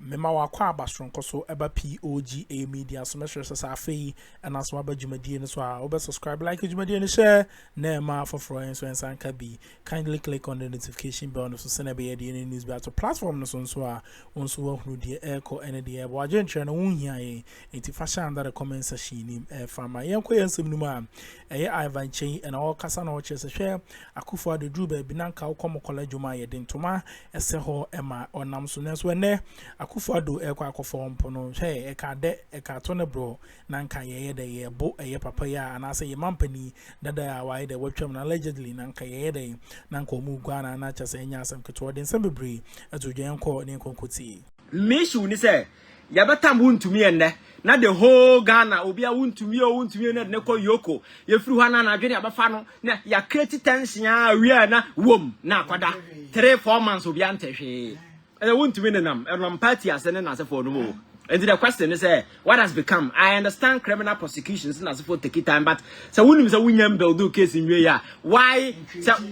mema wakwa abastronko so eba POG Media so mesure sasa afei and aso aba dwumadie no so a obe subscribe like dwumadie no share na ma for so ensan ka bi kindly click on the notification bell no so send be the news be to platform no so a onso wa hunu de echo ene de ebo agentry no wonhia ye enti fashion under the comment section ni fama yenko yensem no ma eye Ivan Chain and all kasa na ochese hwe Akuffo Addo dru ba bi nanka ukomo college ma ye de ntoma ese ho ema onam so nenso ene Akuffo Addo ekwa akofo mpo no hwe eka de eka to ne bro nanka ye de ye bo eye papa ya anase ye mampani dada ya wai de watcham na allegedly nanka ye de nanka omu gwana na chase enya asem keto de nsem bebre atodwen ko ne konkoti mission ni say ya betam wuntumi enne na the whole Ghana obi a wuntumi na ne ko yoko ye firi hwa na adwene abafa no na ya create tension a wi na wom na akwada 3-4 months obi antehwe wuntumi ne nam party asene na se for no mo. And the question is, what has become? I understand criminal prosecutions and as for take time, but so when you win do case in where why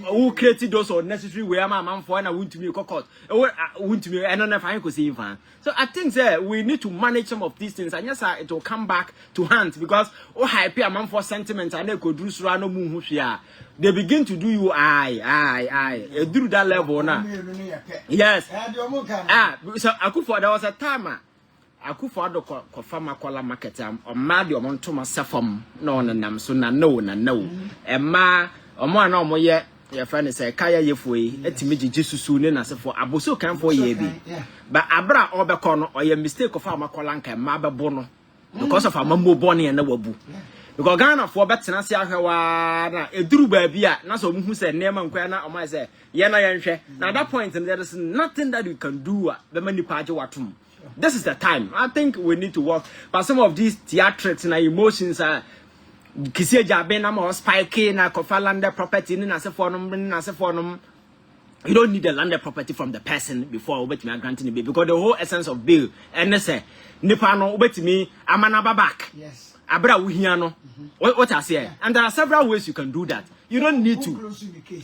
who created those unnecessary where my man for and I want to be a court want to be I don't know if I could see fan. So I think that we need to manage some of these things and yes it will come back to hands because happy a man for sentiments and they could do no moon they begin to do you I do that level now. Yes. So Akuffo there was a timer. Akuffo Addo kofa Makola market ma de omonto masafam na onenam so na no emma omo na omo ye friend say kaya yefuyi etimi gigi susu ne nasefo aboso kanfo ye bi ba abra obekọ no oye mistake of Makola nka ma bebo no because of amambo bone na wabu because Ghana for betena se ahwewa na eduru ba bia na so muhu se nema nkwa na omo say ye na yenhwe na that point there is nothing that you can do be mani page watum. This is the time. I think we need to work. But some of these theatrics and emotions are kisi jabe na mo spike na kofa landed property ni na se for no. You don't need the landed property from the person before obetimi granting the bill because the whole essence of bill and say nipa no obetimi amana back. Yes. Abra wuhia no. What I say. And there are several ways you can do that. You don't need to.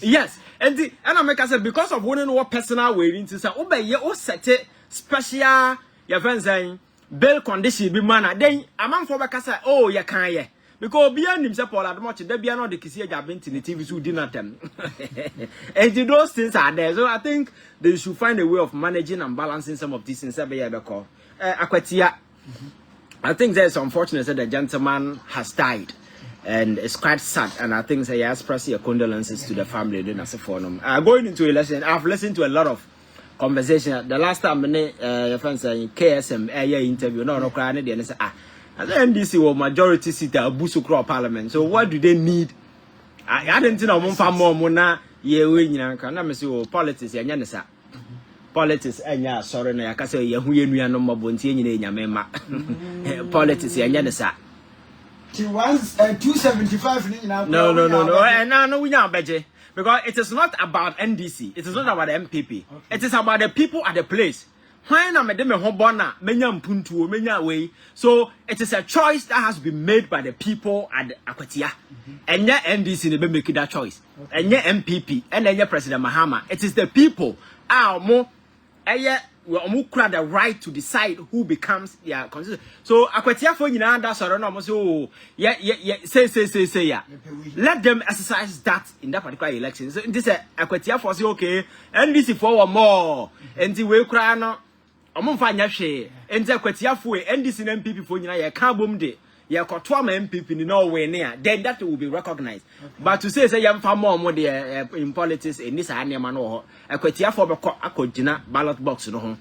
Yes. And I make say because of one what personal way into say obey o set special your friends saying bail condition be manner then a man for back say oh you can ye because beyond himself all that much they be not the kisi jabin in the TV so dinner them and those things are there so I think they should find a way of managing and balancing some of these things Akwatia I think that it's unfortunate that the gentleman has died and it's quite sad and I think he has expressed your condolences to the family then as a forum going into election I've listened to a lot of conversation. The last time your friends saying KSM interview no cry they say as NDC will majority seat abusu crop parliament. So what do they need? I didn't know more na ye we nyina kan na me say politics enya ne sa. Politics enya sorry na yaka say ye hu ye nua no mabontie nyina enyame ma. Politics enya ne sa. 275 no no we nya beje. Because it is not about NDC, it is not about the MPP. Okay. It is about the people at the place. When I made me hobona, menya mpuntu, menya way. So it is a choice that has been made by the people at Akwatia. And yeah, NDC they make that choice. Okay. And yeah, MPP, and then yeah, President Mahama. It is the people. We crowd the right to decide who becomes their constitution. So Akwatia for you now that's no so yeah say yeah. Let them exercise that in that particular election. So this Akwatia for say okay NDC for one more and the way cry no omfa nya hwe and Akwatia for NDC and MPP for you now ya ka bom de ya koto ma MPP ni no we ne then that will be recognized. Okay. But to say yam fa more there in politics in this anema no Akwatia for be akogina ballot box no ho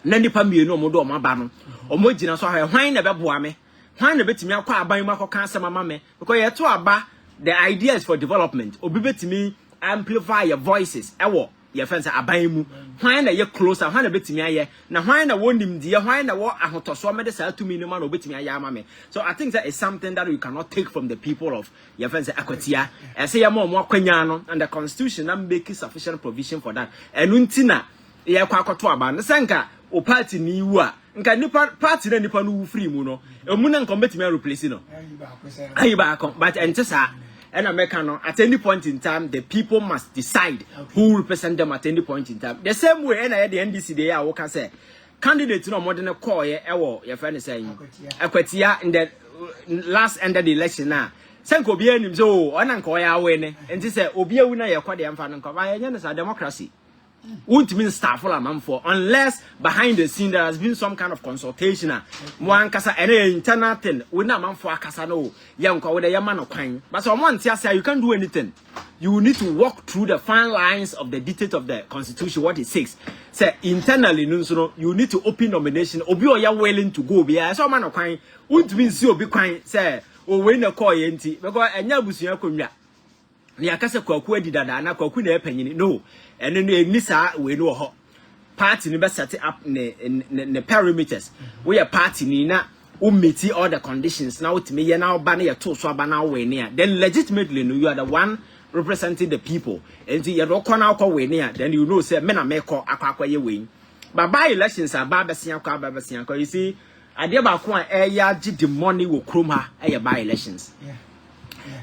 na nipa mienu omodo o maba no omogina so hwan na beboa me hwan na betimi akwa aban ma koka asema ma me because ye to aba the ideas for development obi betimi amplify your voices ewo your friends aban mu hwan na ye closer hwan na betimi aye na hwan na wonim die hwan na wo ahotoso me de sa atumi ni ma na obetimi aye ama me. So I think that is something that you cannot take from the people of your friends Akwatia and say mo akwanya no and the constitution am make sufficient provision for that enunti na ye kwa akoto aba no senka o party ni wu a nka nipa party na nipa no wu free mu no emu na nka betimi replace no ayi ba akon but entesa and American at any point in time the people must decide who represent them at any point in time the same way and the NDC they are what can say candidate no more than a call your friend is saying Akwatia in the last end of the election now. Senko be him so Ananko ya win and this say Obia winner ya kwade amfa nko ba a democracy. Won't mean staff for a man for unless behind the scene there has been some kind of consultation. One kasa any internal thing we na man for akasa no yanko with a man of crime. But someone say you can't do anything. You need to walk through the fine lines of the dictate of the constitution, what it says. Say internally, you need to open nomination. Obi or you willing to go be a man of crime. Won't mean so be crime. Say, oh, when a call yenti because a nyabusia kunya. Ni akasa kwaku edi dada na kwaku na epanyin no. And then you nisa we know ho. Party ni be set up ne parameters. We a party ni na meet all the conditions. Now to me ye now ban ye to so ban now we near. Then legitimately you are the one representing the people. And you don't call now we near. Then you know say men make call akwa ye win. But by elections are babasian kwa babasian. You see, I dear ba kwa the money will chroma by elections. Yeah.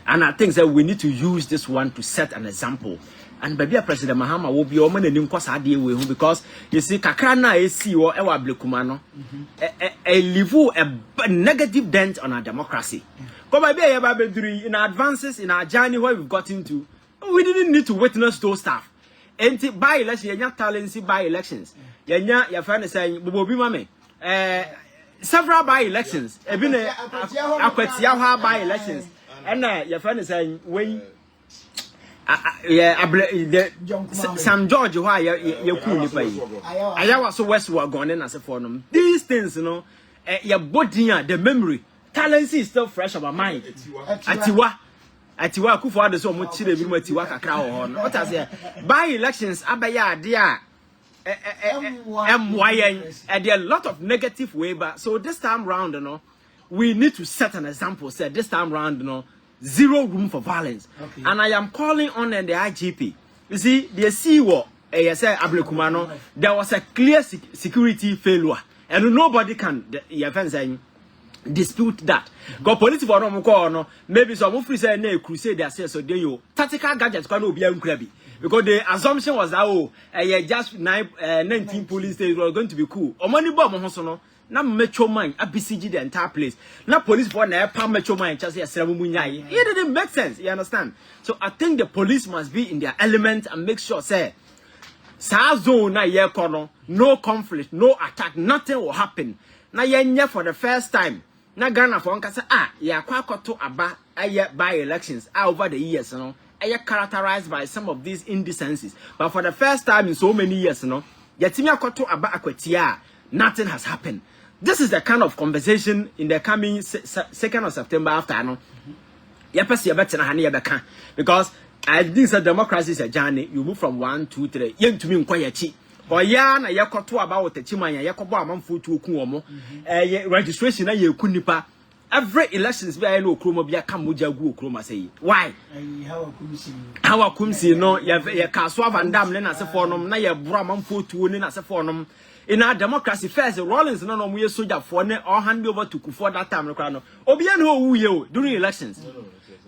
And I think that we need to use this one to set an example. And baby President Mahama will be omen and inquire with because you see Kakrana AC or Ewa Blekumano leave a negative dent on our democracy. Come baby in advances in our journey where we've got into, we didn't need to witness those stuff. And by election, you're talent by elections. Your friend is saying, Bobi Mame, several by elections, even a by elections. And your friend is saying, when Sam George, why you couldn't pay. I was so westward gone in as a form. These things, your body, the memory, talent is still fresh on my mind. Atiwa, Akuffo Addo so much children with Tiwaka crown. What I say, by elections, Abaya, dear. And there are a lot of negative way, but so this time round, we need to set an example. Say this time round, zero room for violence. Okay. And I am calling on the IGP. You see, the CEO, Ablekumano, there was a clear security failure, and nobody can dispute that. Go police for no maybe some of say na crusade they say so then you tactical gadgets can be unkrabi. Because the assumption was that just 19 police stations were going to be cool. Or money bomb no. Na metro mine abcg the entire place. Na police for na metro mine just say it didn't make sense. You understand? So I think the police must be in their element and make sure say zone na ye kono, no conflict, no attack, nothing will happen. Na ye for the first time. Na Ghana for nkasa ya kwakoto aba by elections over the years characterized by some of these indecencies. But for the first time in so many years yetimi akoto aba akwatia, nothing has happened. This is the kind of conversation in the coming 2nd of September after because I think that democracy is a journey. You move from 1, 2, 3 yen to me nkwayachi. Or ya na yakoto about the chimanya yakobo amamfu to okuomo registration na yakunipa every elections be I know Akroma be kamuja gu Akroma say why how akumsi no ya kaswa vandam le na se fornom na ya bro amamfu to ni na se fornom in our democracy first Rollins no we soldier for ne or hand over to Kufuor that time no obi an ho wu ye during elections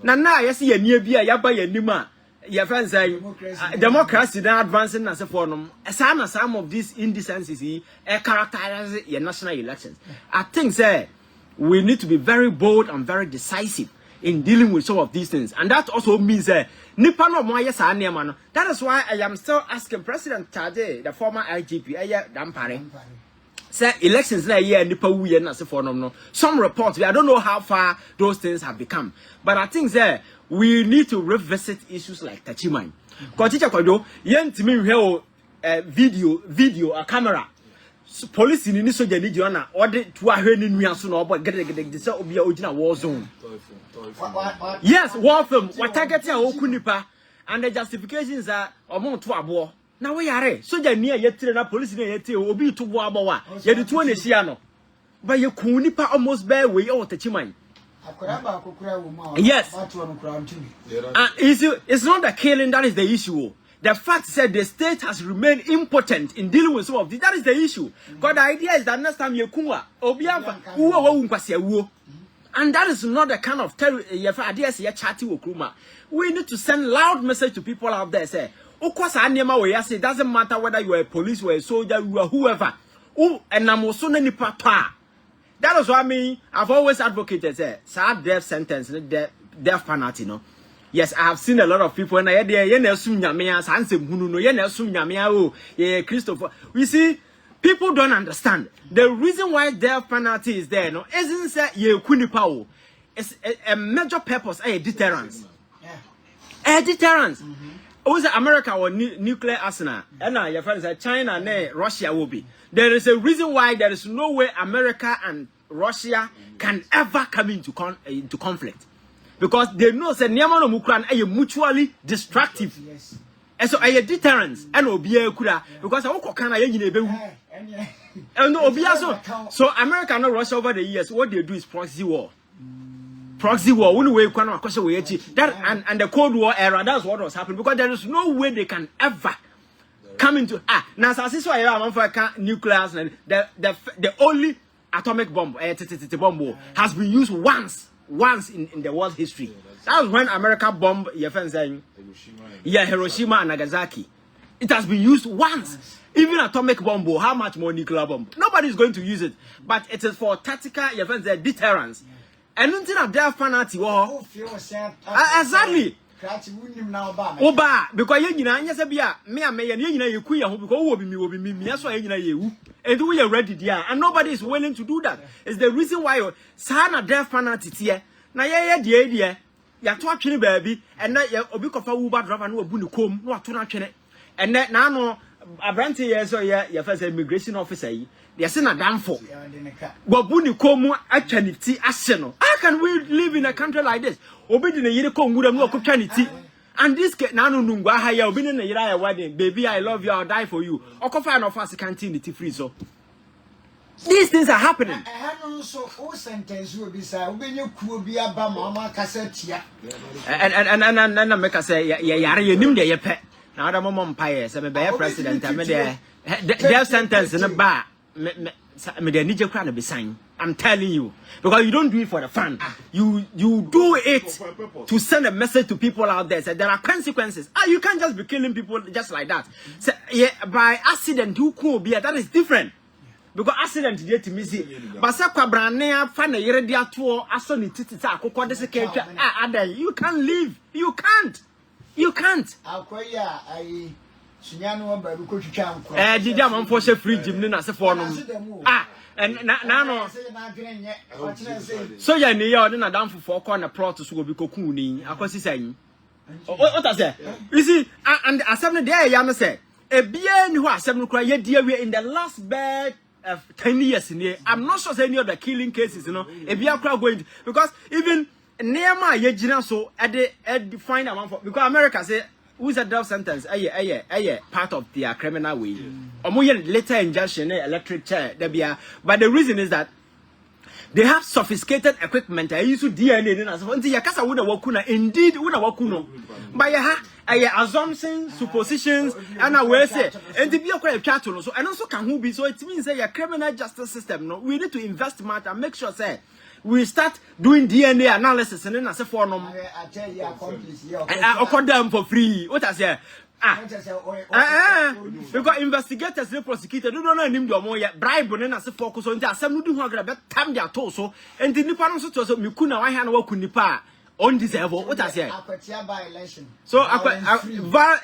na yes ye nie bia ya ba ya nima your friends say democracy then advancing as a form. Some of these indecencies characterize your national elections. I think we need to be very bold and very decisive in dealing with some of these things, and that also means that is why I am still asking President Chasė, the former IGP, Dampare. Say elections na year nipa wuye na se for no. Some reports, I don't know how far those things have become, but I think we need to revisit issues like Tachiman. Because teacher Kwado, yentimi hwe video a camera. Police ni so je ni jona order to ahwe ni nua so na obo gede say obi a ogina war zone. Yes, war film. What target ya okunipa and the justifications are omo to abo. Na we yare soja ni yetire na police ni yetire obi to bo abo wa ye de to na hia no ba ye kun nipa almost bear way o Tachiman. Yes. It's not the killing that is the issue. The fact said the state has remained impotent in dealing with some of this. That is the issue. Because the idea is that next time you kunwa, and that is not the kind of we need to send loud message to people out there. Say, it doesn't matter whether you are a police or a soldier, you are whoever. and I'm also any papa. That is what I mean. I've always advocated sad death sentence, death penalty, no. Yes, I have seen a lot of people and I had Christopher. We see people don't understand the reason why death penalty is there. No, isn't that it's a major purpose, a deterrence. A deterrence. Also, America or nuclear arsenal, and your friends say China and Russia will be. There is a reason why there is no way America and Russia can ever come into conflict. Because they know that Niamano Mukran are mutually destructive. Yes. And so a deterrence and Obia Kura because I won't can and Obia so America and Russia over the years, what they do is proxy war. Proxy war, one way that and the Cold War era, that's what was happening because there is no way they can ever come into now this why I'm for nuclear the only atomic bomb bomb has been used once in the world history. That was when America bombed Hiroshima and Nagasaki. It has been used once. Even atomic bomb, how much more nuclear bomb? Nobody is going to use it. But it is for tactical deterrence. And until a death penalty exactly. Oba because you know and we are ready there and nobody is willing to do that. It's the reason why sana death penalty here. Na the idea ya to atwene baby and na obi kofa Uber driver no obu ne kom no ato na atwene and na no abrante ye so ye first immigration officer yi they say na danfo obu ne kom atwane ti ase no. How can we live in a country like this? Obi di ne yire kom gura no okotwane ti. And this na no nungwa ha ya obi ne ne yira ya wedding baby I love you I'll die for you. Okofa no fast canteen ti free so. These things are happening. And make us say you nim de ye now the mom umpire say me be president me there death sentence in a bar me the nije kra na be sign. I'm telling you because you don't do it for the fun. You do it to send a message to people out there. Say there are consequences. You can't just be killing people just like that. Say by accident you could be that is different. Because accident dey to me see but say kwabrane afa na yere dia to aso ni titita akokọ de se ketwa adan you can't live you can't akoya ai sunyano ba ru ko twitwa nko didi amamfo she fridge ni na se fo no and na no so ya ni ya ode na damfo fo ko na plot so go bi kokun ni akosi san what I say you see and asem there ya no say ebia ni ho asem no kra ye dia we in the last bed 10 years in here. I'm not sure any of the killing cases, you know, if you are going because even near my yejina so at the find amount for because America say who's a death sentence part of their criminal way. Later injection electric chair there but the reason is that they have sophisticated equipment. I used to DNA and so until yakasa would work indeed would work no by assumptions, suppositions, and I will say, and to be a quite cattle, so and also can who be so it means that your criminal justice system. No, we need to invest much and make sure say we start doing DNA analysis and then as a form. I tell you, I call them for free. What I say? Because investigators and prosecutors don't know him do more bribe and as a focus on that. Some do have a time their torso and the Nippon so Mikuna, I had work Nipa. Undeserved. What I say? So,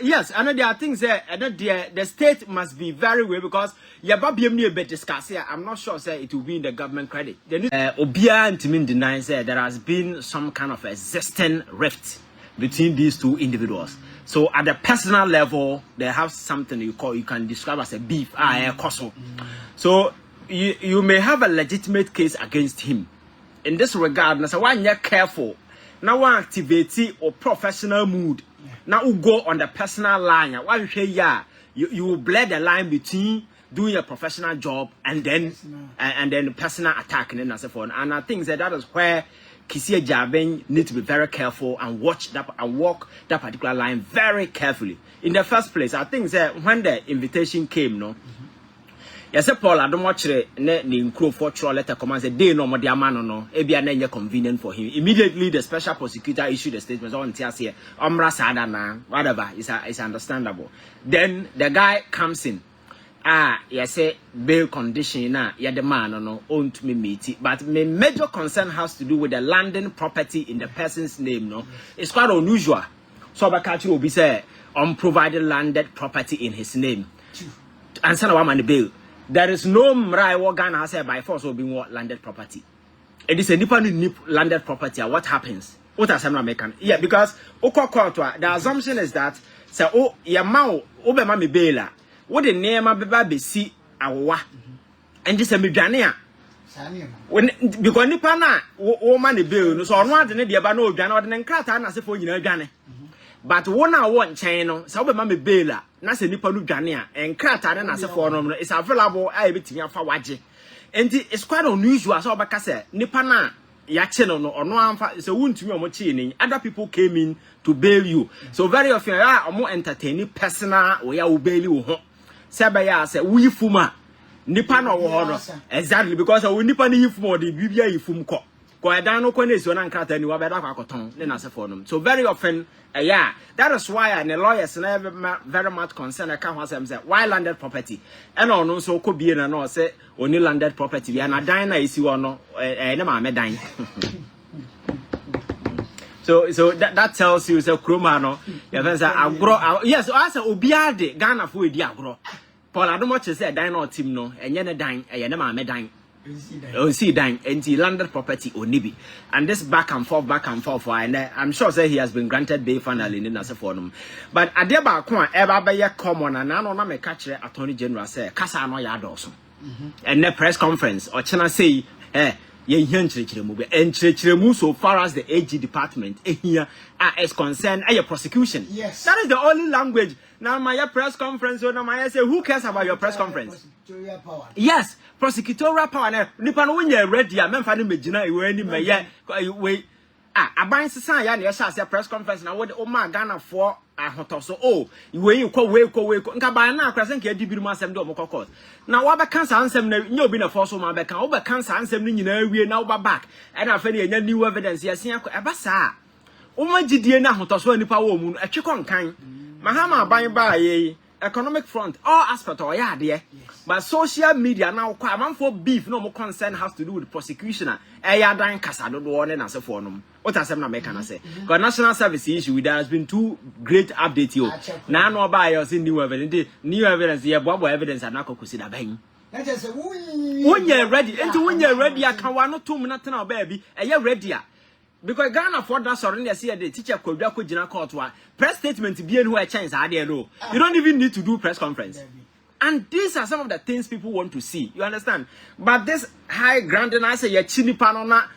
yes, and there are things there. And the state must be very well because Yababi be discussed here. I'm not sure say it will be in the government credit. Obia and Timin denies there has been some kind of existing rift between these two individuals. So, at the personal level, they have something you can describe as a beef, a koso. So, you may have a legitimate case against him. In this regard, so when you're careful. Now one activity or professional mood. Now we go on the personal line. Why you say you will blur the line between doing a professional job and then personal attack and then so forth. And I think that is where Kisia Jaben need to be very careful and watch that and walk that particular line very carefully. In the first place, I think that when the invitation came, no. Yes, Paul, I don't watch the crew for trial letter commands a day no more diamano no. Ebia convenient for him. Immediately the special prosecutor issued a statement on Tiasia, Omra Sadana, whatever, it's understandable. Then the guy comes in. yes, bail condition na ya the man no own to me meet. But my major concern has to do with the landing property in the person's name. No, it's quite unusual. So Abakachi will be say unprovided landed property in his name. And send a woman bail. There is no mrai organ has said by force will be what landed property. It is a nip landed property. What happens? What are some American? Yeah, because the assumption is that so your mouth obema me baila. What the name of baby see awa and this a midjania. When because nipana woman the bill, so on one the no jan or the crata as if for you know but one I want channel, so mammy baila, Nasa Nipanu Jania, and crata and as a form is available. I bet me for waji. And it's quite unusual. So Bacase, Nipana, Yachino or no, so won't to your machine. Other people came in to bail you. So very often, are more entertaining personal, we are bail you. Sabaya said, we fuma Nipana or exactly because I will Nipani if more the Bibia if fumco. Coadano Cones, one and cat anywhere better cotton, then as a form. So very often, yeah, that is why and the lawyers never very much concerned. I can't say why landed property. And on so could be an say only landed property. And a diner is you or no, and I'm dying. So that tells you, so Kromano, yes, I said, Obiade, Ghana for Diagro. Paul, I don't much say dine team no, and yet a dine, and I'm a dine. Oh, see, dine, and he landed property on Nibi. And this back and forth, and I'm sure say he has been granted bail finally in the forum. But at the back, ever by a common, and I don't know, catch Attorney General say, Casa no yard also. And the press conference, or China say, and so far as the AG department here is concerned, a prosecution. Yes, that is the only language. Now, my press conference, or my say, who cares about your press conference? Power. Yes, prosecutorial power. Now, Nipan when you're ready, I'm finding Medina, you any may wait. I bind society, yes, as a press conference. Now, what Oma Ghana for a hot so when you call wake, by now, present can't be myself do more court. Now, what cancer answer, you've been a force of my back, over cancer answer, you know, we are now back, and I've any new evidence. Yes, a bassa. Oma Gideon, hot so any power moon, a chicken kind. Mahama by economic front, all aspects or yeah, dear. But social media now, quite for beef, no more concern has to do with prosecution. A dying Casado one and as a forum. What I say? Because national service issue, there has been two great updates here. Now, no buyers in new evidence, yeah, Bobo evidence, and Nako consider bang. When you're ready, and when you're ready, I can one or 2 minutes now, baby, and you're ready. Because Ghana for that surrender, see the teacher could be Jina court press statement to be who a chance I didn't know. You don't even need to do press conference. And these are some of the things people want to see. You understand? But this high ground and I say your chini panona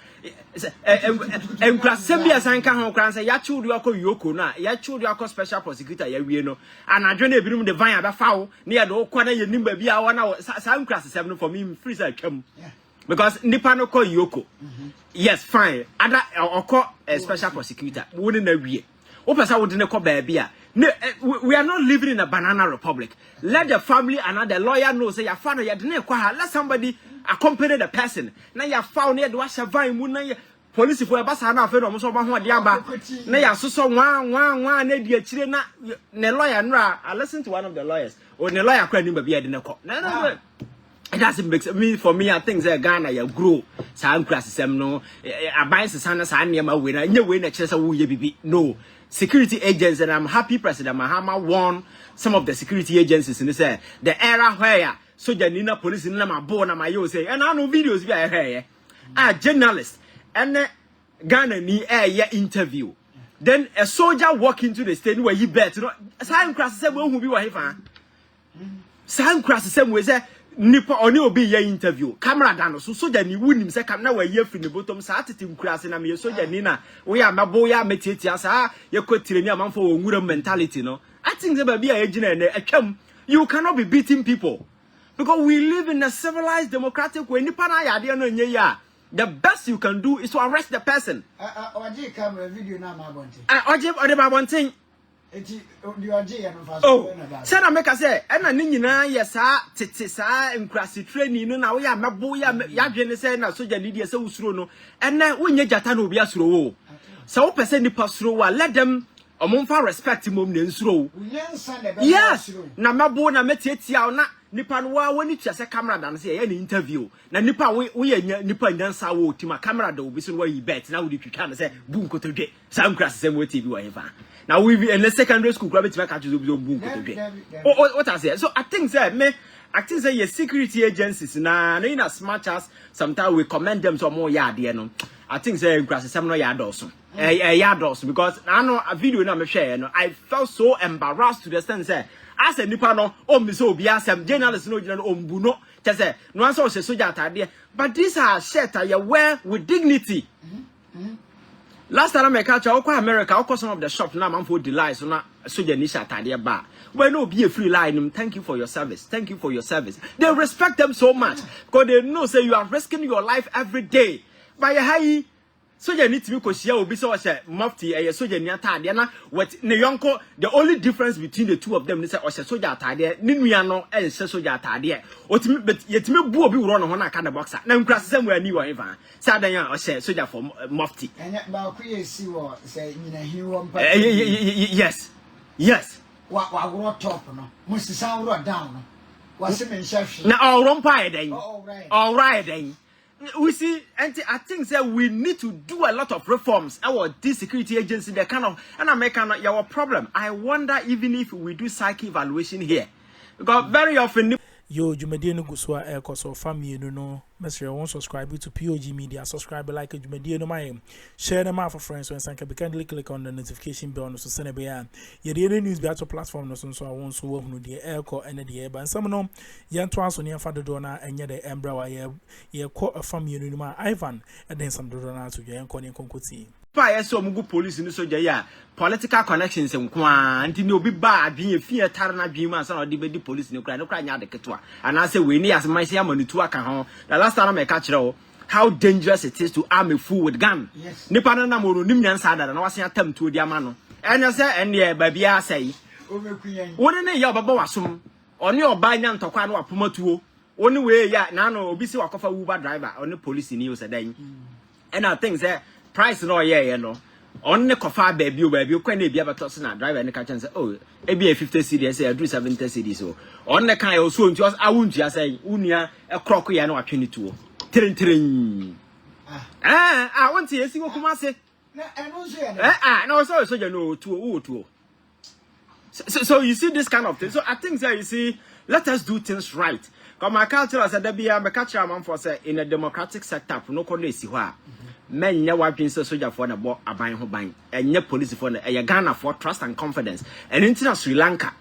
and Sambia Sanka Hong say ya children Yoko na ya children special prosecutor ya no and I join a the vine about foul near the corner you nimber be 1 hour some class 7 for me free side come. Because Nipano call Yoko. Yes, fine. Other or call a special prosecutor. Wouldn't agree. Opasa wouldn't call baby. We are not living in a banana republic. Let the family and the lawyer know say your father you didn't let somebody accompany the person. Now you found near the washer vine moon police for a bus and afraid almost over one diamba. Now you so one ne lawyer nra. I listen to one of the lawyers. Or the lawyer crying baby didn't call. No. It doesn't make me for me. I think that Ghana you grow. Some classes, no. I buy the son as I near my winner. You win a chance of baby. No security agents, and I'm happy President Mahama won some of the security agencies in the era where soldier Nina police in my born and my you say, and I know videos we are here. Journalists and Ghana ni air interview. Then a soldier walk into the state where he bet. Some classes say, well, who be what he found. Some classes say, we say. Nipa oni obi ye interview camera dano so soja ni wunim se kam na wa ye firi ne bottom sa atete nkurase na me soja ni na we amabo ya metietia sa ye kwetire ni amanfo wo nwura mentality no I think the baby a gina na atwam you cannot be beating people because we live in a civilized democratic way nipa na ya de no nye ya the best you can do is to arrest the person oje camera video na ma bonte oje ode ba bonte oh, Sana make us say, and I mean, yes, titisa and crassy training, no, now we are Maboya, Yagin say, now so Janidia so slow, and then when you jatano be a slow. So, person the pass through, let them a month for respect him and slow. Yes, Namabona met it, nipa no wa woni tua se camera dan se ye interview na nipa we ye nipa nyansa wo tima camera da obi so wa yi bet na wo di twitwa na se bu nkotodwe sam kra se mo TV wa eva na we in the secondary school kra betima ka chuzo bu nkotodwe what I say. So I think say your security agencies na in as much as sometimes we commend them so more yard no I think say nkra se no yard also yard also because I know a video na me share no I felt so embarrassed to the extent say as a nipa no mi so obi asem journalist no gina no ombu no che say no answer say soldier atade but these are shirt you wear with dignity. Last time I catch out America, I some of the shop now man for delight so na soldier ni shirt atade ba when no be a free line thank you for your service, thank you for your service. They respect them so much because they know say you are risking your life every day by a high. So you need to be share obi so say mufti so you need atade na what ne yonko the only difference between the two of them is say soldier atade ni nua no e se soldier atade otimi yetimi bu obi woro no ho na ka the boxer na nkura sesem we ani wo eva say adan ya soldier for mufti enya ba ku ye si wo say nyina hi wo mpa yes wa woro top no musisa woro down no wa se men hwehwe na all mpa eden all right then we see, and I think that we need to do a lot of reforms. Our this security agency, the kind of and American your problem. I wonder even if we do psych evaluation here, because very often. Yo, Jumadie no guswa so family no mesre won subscribe to POG Media, subscribe, like Jumadie no my share them out for friends when sanka be kindly click on the notification bell no so send be ya the news be at platform no so I won so wo the airco and the air but some no yan to aso near father dona enye the embra wa ye call a family no ma Ivan and then some dona to yan ko ne konkoti pa so mugu police ni so ya political connections nkwa anti ni obi ba adwen efie tare na adwen ma so na de police ni kra nya de ketwa ana say we ni as man say amanitu aka ho the last time I catch you how dangerous it is to arm a fool with gun nipa na mo no nim nyansa da na wase atam tu odi ama no enya say ene ba bia say woni ne ya obaba wasom oni oba nya ntokwa na wapomatuo woni we ya na no obi si wakofa Uber driver oni police ni o sedan and I think say price no yeah no on the cofa baby kwa na bia beto na driver ne ka chen say oh e bia 50 cedis say do 70 cedis so on the kan so nti awuntua say unia e kroko ya na watwe ni tuo tren want to see what kuma say na eno so ya no so you know tuo so you see this kind of thing. So I think that you see let us do things right. Because my culture as a debia me culture man for say in a democratic setup no ko na si ho a men nya wadwen say soldier for na bo aban ho ban enye police for na Ghana for trust and confidence and in Sri Lanka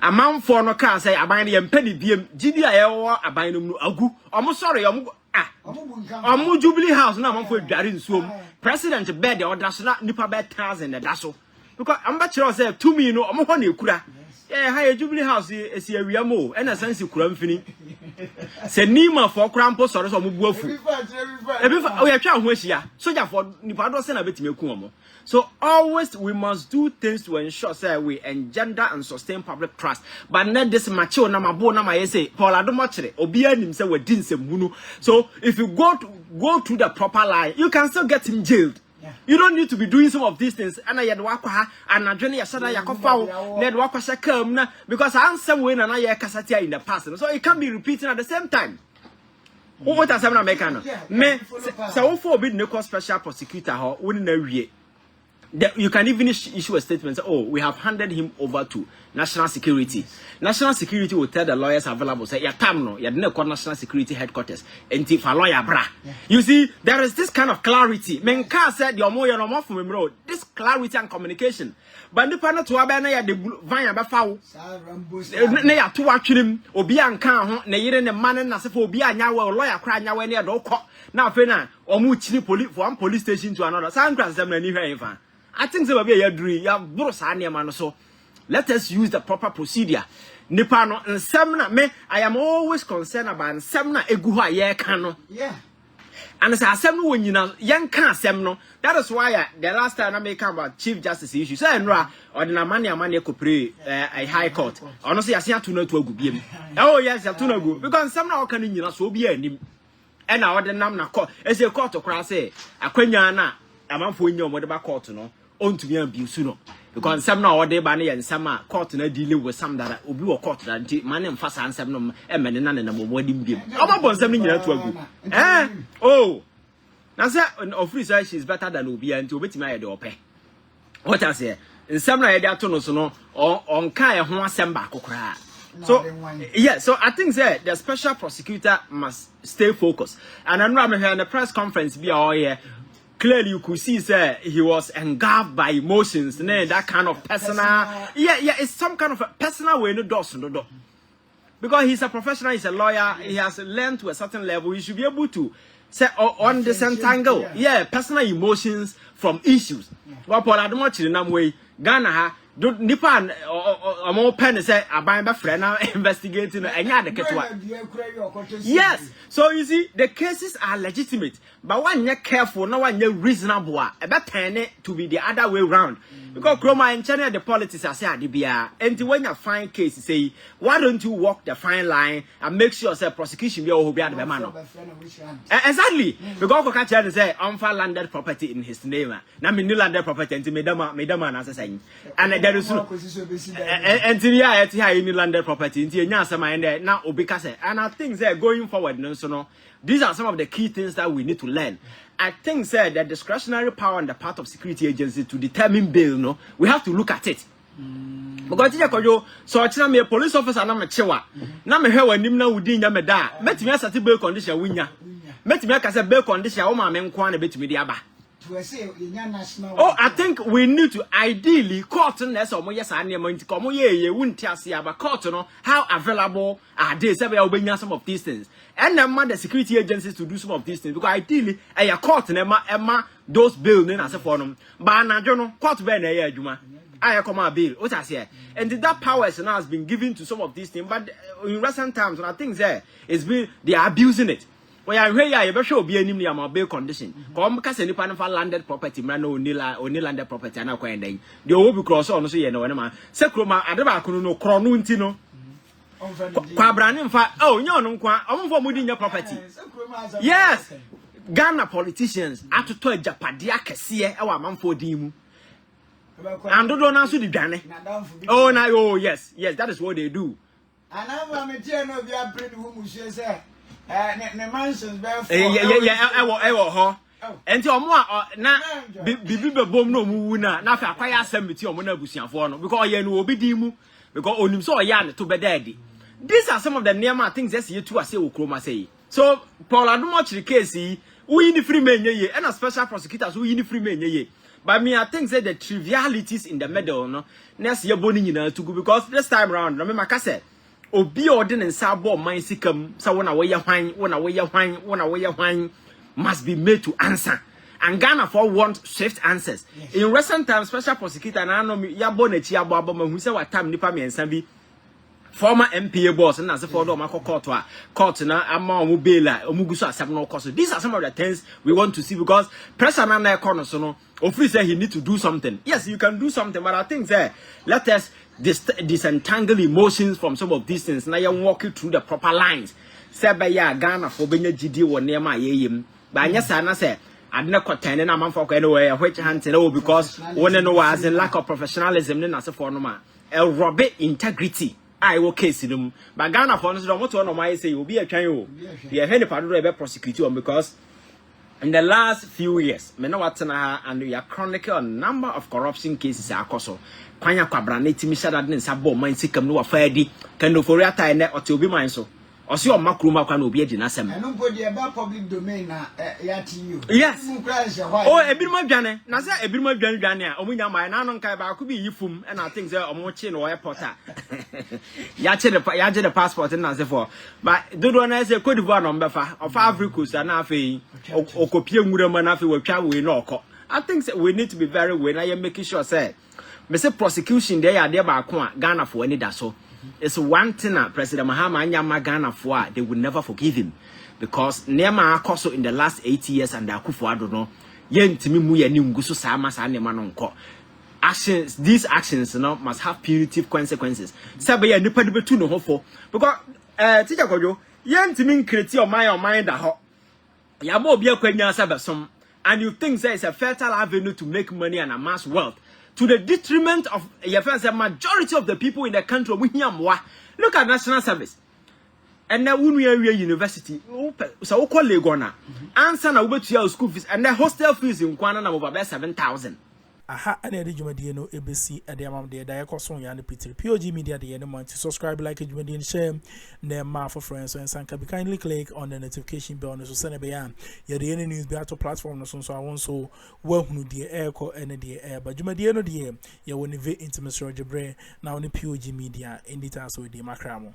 a man for no car say aban ye mpani biem gidi a ye wo aban no mu agu omo sorry omo Jubilee House na man for dware nsuom president bed the order so na nipa be 1000 da so because I'm about to say 2 million no omo ho na ekura hi Jubilee House esi awia mo e na sansi kura mfini se nima for krampo soro so mo buafu ebifa o ya twa ho ahia soldier for nipa do se na betime eku omo. So always we must do things to ensure say we engender and sustain public trust but not this macho na mabo na ma say Paul Adomo kire obi anim say wadi nsem. So if you go to the proper line you can still get him jailed. You don't need to be doing some of these things. And I had wakwa and I journey yasada yakofa ned wakwa shakam na because I am some way na ya kasatia in the past. So it can be repeating at the same time. What has happened American? Me so for bid no special prosecutor ho wouldn't know you can even issue a statement say, oh, we have handed him over to national security. National security will tell the lawyers available, say, yeah, no, you didn't call national security headquarters. And if a lawyer, bra. You see, there is this kind of clarity. Menka said, you're more from him road. This clarity and communication. But the panel to Abana, the Vanya Bafau, they are two actually, Obian Khan, Nayan and Man and Nasafo, Obia, Yawa, lawyer, crying Yawa near the now, Fena, or Muchi police from one police station to another. Some grants them anywhere. I think there will be a dream. You have Brosania man so. Let us use the proper procedure. Nipano and Semna me. I am always concerned about Semna Eguha ye kano. Yeah. And as I said when you know young can Semno. That is why the last time I make about Chief Justice issue. So Enra or the money could pray a high court. Honestly, I see to know to go. Oh yes, I to know because Semna can you know so be a name. And I order Namna court as a court to cross a quenya na a man for your mother court no. On to be abused no. because some now they ban and some court na dealing with some that will be a court that man and fast and some and men and a wedding beam. About something to oh, now say of research she's better than Ubi and to wait my door pay. What I say, in some night that tunnels no on Kaya Hua Samba Kokra. So yeah, so I think that the special prosecutor must stay focused. And I know I'm here in the press conference be all here. Clearly you could see that he was engulfed by emotions, that kind of personal it's some kind of a personal way no does no. Because he's a professional, he's a lawyer, he has learned to a certain level, he should be able to say on disentangle personal emotions from issues. What Paul Addo in way Ghana don't nipa more pen say aban be friend now investigating enya de ketwa. Yes, so you see the cases are legitimate, but when you're careful, no one you're reasonable, a better to be the other way around. Because Akroma and China the politics are say adibia, and when you find cases say why don't you walk the fine line and make sure say prosecution be all be at the man. Exactly, because for catch and say unfair landed property in his name. Now me new landed property and medama as saying, and there is no until you are landed property until you now obikase. And I think that going forward, no, these are some of the key things that we need to learn. I think that the discretionary power on the part of security agencies to determine bail, no, we have to look at it. Because so I me a police officer na me chewa. Na me hwe wanim na wudi nya me da. Metimi asate bail condition winya. Metimi akase bail condition wo ma me nko na betimi di aba. Oh, I think we need to ideally court ness or yes and ye wouldn't but court no how available are they say we some of these things. And then the security agencies to do some of these things because ideally a court emma those building as a forum. But na jono court be na ye adwuma. I come a bill. What I say. And that power now has been given to some of these things, but in recent times when I think there it's been they are abusing it. Well, I hear you show be any bail condition. Come because any pan for landed property, man, only landed property, and I quite the will be cross on so you know, man. Sekroma, I never could no cronuntino. Quabran, in fact, oh, no, I'm for moving your property. Yes, Ghana politicians are to tell Japadia Chasė, our man for Dimu. And don't answer the Ghana. Oh, no, oh, yes, that is what they do. And I'm a general of your pretty woman, she said. And your more na bibi bom no mu na fa akwaya assembly o mo na busuafo no because ye no obi dimu because onim so ya ne to be daddy. These are some of the normal things that you two are say Akroma say. So Paul Addo case we in the free men ye and a special prosecutors we in the free men ye. But me I think that the trivialities in the middle no next year boni nyina to go because this time around no me makase obi ordinance sabo man sikam sa wona we hwan must be made to answer and Ghana for want swift answers. Yes. In recent times special prosecutor na no ya bo na chi abo mahu se watam nipa mensa bi former MPA boss na se for do court na ama omu bail omuguso asem no cost. These are some of the things we want to see because pressure na economy so no ofri say he need to do something. Yes, you can do something, but I think that let us disentangle emotions from some of these things. Now you walk it through the proper lines. Say by ya Ghana for being a GD or near my yim. But yes, I say I'd not contain a man for anyway, which hands because one no was a lack of professionalism in as a former. A robber integrity. I will case them. But Ghana for us, don't want to say you'll be a child. You have any part of the prosecutor because in the last few years, and we are chronicle a number of corruption cases are also. Kwanya kwabrane timi shada den sabo man sikam no afadi kan no for ata ne otobi man so osi o makroma kwa na obi adi na sem eno go dey about public domain na ya TU. Yes, oh ebirima dwane na say ebirima dwane a omunya mai na no nkai ba ko bi yifum and I think say omo chi no airport a ya che the passport na say for but dodo na say Cote d'Ivoire no mbefa of Africa so na afei okopie nwurama na afei watwa we no okọ. I think we need to be very aware na making sure say me say prosecution there ya there ba ko a Ghana for any da so. It's one thing that President Mahama anyama Ghana for they will never forgive him because nema akoso in the last 8 years and Akuffo Addo no yentimi mu ya ni nguso sama sa nema no nko. Actions, these actions no must have punitive consequences. Sabe ya nipa de betu no hofo because teacher Kojo yentimi nkreti o man da ho. Ya bo obi akwanya sabe som and you think there is a fertile avenue to make money and amass wealth. to the detriment of the majority of the people in the country. Look at national service. And now when we are university, so we call Legona. Answer now to your school fees and the hostel fees in Kwana over 7,000. Aha, and the Jumadie no ABC at the amount the Diacoson Yan Peter POG Media the end to subscribe, like Jumadie and share them for friends and Sanka. Be kindly click on the notification bell on so send a bayan. You're the any news better platform so I want so well who the air call and the air, but Jumadie no dear, you will invite intimacy Roger Bray now on the POG Media in details with the Akroma.